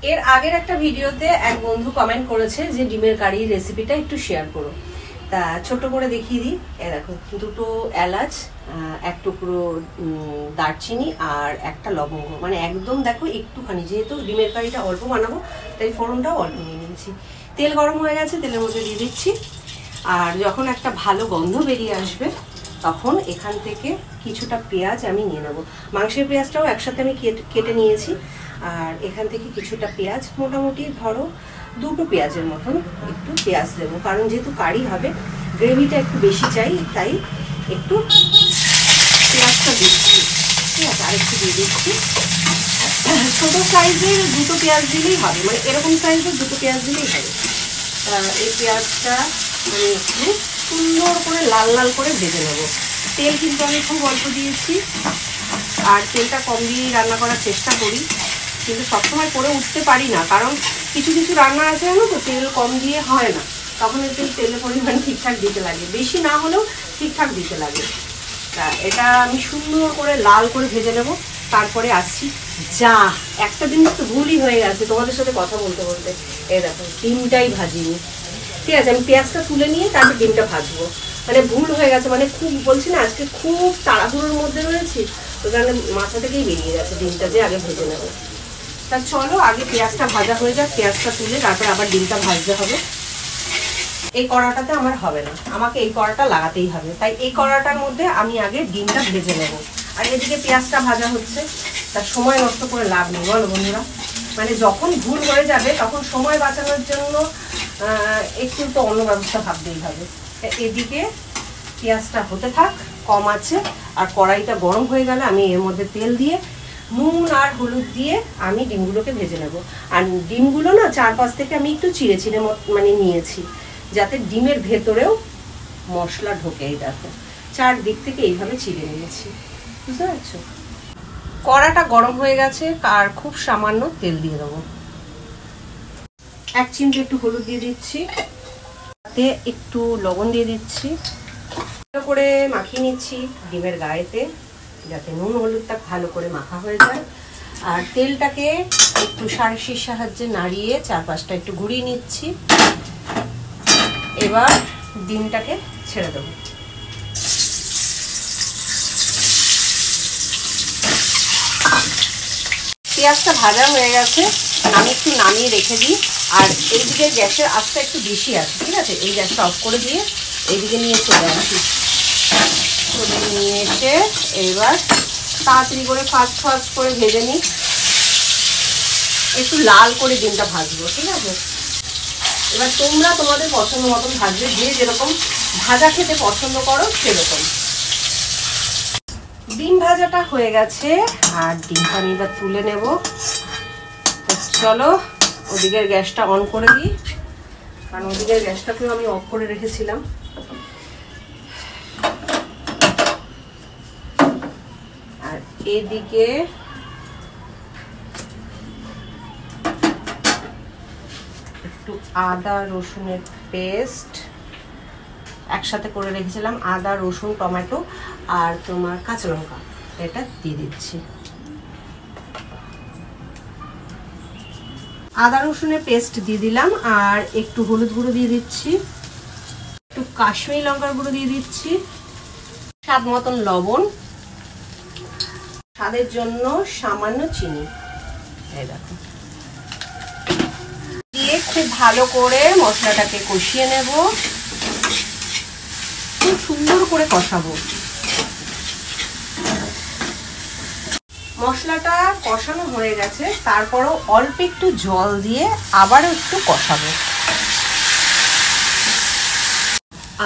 এর আগের একটা ভিডিওতে এক বন্ধু কমেন্ট করেছে যে ডিমের কারি রেসিপিটা একটু শেয়ার করো, তা ছোট করে দেখিয়ে দিই। দেখো, দুটো এলাচ, এক টুকরো দারচিনি আর একটা লবঙ্গ, মানে একদম দেখো একটুখানি, যেহেতু ডিমের কারিটা অল্প বানাবো তাই ফোড়নটাও অল্প নিয়ে নিয়েছি। তেল গরম হয়ে গেছে, তেলের মধ্যে দিয়ে দিচ্ছি। আর যখন একটা ভালো গন্ধ বেরিয়ে আসবে তখন এখান থেকে কিছুটা পেঁয়াজ আমি নিয়ে নেবো। মাংসের পেঁয়াজটাও একসাথে আমি কেটে নিয়েছি। আর এখান থেকে কিছুটা পেঁয়াজ, মোটামুটি ধরো দুটো পেঁয়াজের মতন একটু পেঁয়াজ দেবো, কারণ যেহেতু কারি হবে গ্রেভিটা একটু বেশি চাই, তাই একটু পেঁয়াজটা দিচ্ছি। ঠিক আছে, আরেকটু দিয়ে দিচ্ছি। ছোটো সাইজের দুটো পেঁয়াজ দিলেই হবে, মানে এরকম সাইজের দুটো পেঁয়াজ দিলেই হবে। এই পেঁয়াজটা আমি একটু সুন্দর করে লাল লাল করে ভেজে নেবো। তেল কিন্তু আমি খুব অল্প দিয়েছি, আর তেলটা কম দিয়েই রান্না করার চেষ্টা করি, কিন্তু সবসময় করে উঠতে পারি না, কারণ কিছু কিছু রান্না আছে জানো তো তেল কম দিয়ে হয় না, তখন একটু তেলের পরিমাণ ঠিকঠাক দিতে লাগে, বেশি না হলেও ঠিকঠাক দিতে লাগে। তা এটা আমি সুন্দর করে লাল করে ভেজে নেব। তারপরে আসছি, যা একটা জিনিস তো ভুলই হয়ে গেছে তোমাদের সাথে কথা বলতে বলতে, এই দেখো ডিমটাই ভাজিনি। ঠিক আছে, আমি পেঁয়াজটা তুলে নিয়ে তারপর ডিমটা ভাজবো, মানে ভুল হয়ে গেছে, মানে খুব বলছি না আজকে খুব তাড়াহুড়োর মধ্যে রয়েছি, ওই কারণে মাথা থেকেই বেরিয়ে গেছে ডিমটা যে আগে ভেজে নেবো। তা চলো আগে পেঁয়াজটা ভাজা হয়ে যাক, পেঁয়াজটা তুলে তারপর আবার ডিমটা ভাজতে হবে। এই কড়াটাতে আমার হবে না, আমাকে এই কড়াটা লাগাতেই হবে, তাই এই কড়াটার মধ্যে আমি আগে ডিমটা ভেজে নেব। আর এদিকে পেঁয়াজটা ভাজা হচ্ছে, তার সময় নষ্ট করে লাভ নেই বলো বন্ধুরা, মানে যখন ভুল হয়ে যাবে তখন সময় বাঁচানোর জন্য একটু তো অন্য ব্যবস্থা ভাবতেই হবে। এদিকে পেঁয়াজটা হতে থাক কম আছে, আর কড়াইটা গরম হয়ে গেলে আমি এর মধ্যে তেল দিয়ে নুন আর হলুদ দিয়ে আমি ডিমগুলোকে ভেজে নেব। আর ডিমগুলো না চারপাশ থেকে আমি একটু চিড়ে চিড়ে মানে নিয়েছি, যাতে ডিমের ভেতরেও মশলা ঢোকে। এই দেখো চারদিক থেকে এইভাবে চিড়ে নিয়েছি, বুঝতে পারছো। কড়াটা গরম হয়ে গেছে, আর খুব সামান্য তেল দিয়ে দেবো। এক চিমটে একটু হলুদ দিয়ে দিচ্ছি, তাতে একটু লবণ দিয়ে দিচ্ছি, ভালো করে মাখিয়ে নিচ্ছি ডিমের গায়েতে, যাতে নুন হলুদটা ভালো করে মাখা হয়ে যায়। আর তেলটাকে একটু সাঁড়াশির সাহায্যে নাড়িয়ে চারপাশটা একটু ঘুরিয়ে নিচ্ছি। এবার ডিমটাকে ছেড়ে দেবো। পেঁয়াজটা ভাজা হয়ে গেছে, আমি একটু নামিয়ে রেখে দিই। আর এইদিকে গ্যাসের আঁচটা একটু বেশি আছে, ঠিক আছে, এই গ্যাসটা অফ করে দিয়ে এইদিকে নিয়ে চলে আসি। চলে নিয়ে এসে এবার তাড়াতাড়ি করে ফাস্ট ফাস্ট করে ভেজে নিই, একটু লাল করে ডিমটা ভাজবো। ঠিক আছে, এবার তোমরা তোমাদের পছন্দ মতন ভাজবে, যে যেরকম ভাজা খেতে পছন্দ করো সেরকম। ডিম ভাজাটা হয়ে গেছে, আর ডিমটা আমি এবার তুলে নেব। চলো ওদিকের গ্যাসটা অন করে দিই, কারণ ওদিকের গ্যাসটাকেও আমি অফ করে রেখেছিলাম। আর এদিকে একটু আদা রসুনের পেস্ট একসাথে করে রেখেছিলাম, আদা রসুন টমেটো আর তোমার কাঁচা লঙ্কা, এটা দিয়ে দিচ্ছি। আদা রসুনের পেস্ট দিয়ে দিলাম, আর একটু হলুদ গুঁড়ো দিয়ে দিচ্ছি, একটু কাশ্মীরি লঙ্কার গুঁড়ো দিয়ে দিচ্ছি, স্বাদ মতন লবণ, স্বাদের জন্য সামান্য চিনি। এই দেখো, দিয়ে খুব ভালো করে মশলাটাকে কষিয়ে নেব, খুব সুন্দর করে কষাবো। মশলাটা কষানো হয়ে গেছে, তারপরও অল্প একটু জল দিয়ে আবারও একটু কষাবো।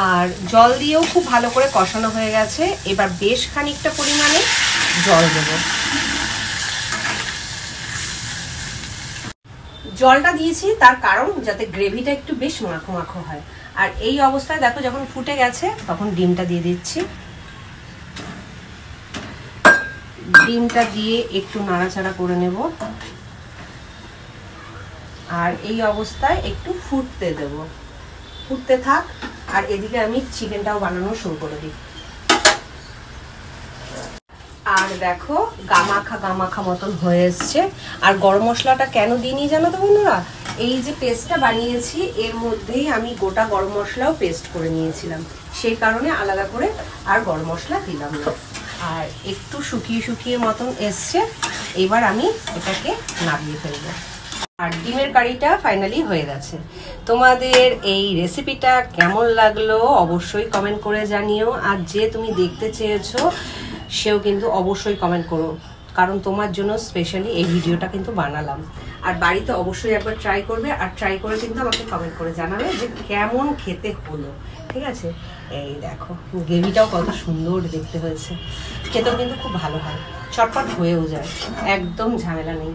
আর জল দিয়েও খুব ভালো করে কষানো হয়ে গেছে, এবার বেশ খানিকটা পরিমাণে জল দেব। জলটা দিয়েছি তার কারণ যাতে গ্রেভিটা একটু বেশ মাখো মাখো হয়। আর এই অবস্থায় দেখো যখন ফুটে গেছে তখন ডিমটা দিয়ে দিচ্ছি। ডিমটা দিয়ে একটু নাড়াচাড়া করে নেব, আর এই অবস্থায় একটু ফুটতে দেব, ফুটতে থাক। আর এদিকে আমি চিকেনটাও বানানো শুরু করে দিই। আর দেখো গামাখা গামাখা মতন হয়ে এসছে। আর গরম মশলাটা কেন দিইনি জানো তো বন্ধুরা, এই যে পেস্টটা বানিয়েছি এর মধ্যেই আমি গোটা গরম মশলাও পেস্ট করে নিয়েছিলাম, সেই কারণে আলাদা করে আর গরম মশলা দিলাম না। আর একটু শুকিয়ে শুকিয়ে মতন এসছে, এবার আমি এটাকে নামিয়ে ফেলবো। আর ডিমের কারিটা ফাইনালি হয়ে গেছে। তোমাদের এই রেসিপিটা কেমন লাগলো অবশ্যই কমেন্ট করে জানিও। আর যে তুমি দেখতে চেয়েছো সেও কিন্তু অবশ্যই কমেন্ট করো, কারণ তোমার জন্য স্পেশালি এই ভিডিওটা কিন্তু বানালাম। আর বাড়িতে অবশ্যই একবার ট্রাই করবে, আর ট্রাই করে কিন্তু আমাকে কমেন্ট করে জানাবে যে কেমন খেতে হলো। ঠিক আছে, এই দেখো গ্রেভিটাও কত সুন্দর দেখতে হয়েছে, খেতেও কিন্তু খুব ভালো হয়, চটপট হয়েও যায়, একদম ঝামেলা নেই।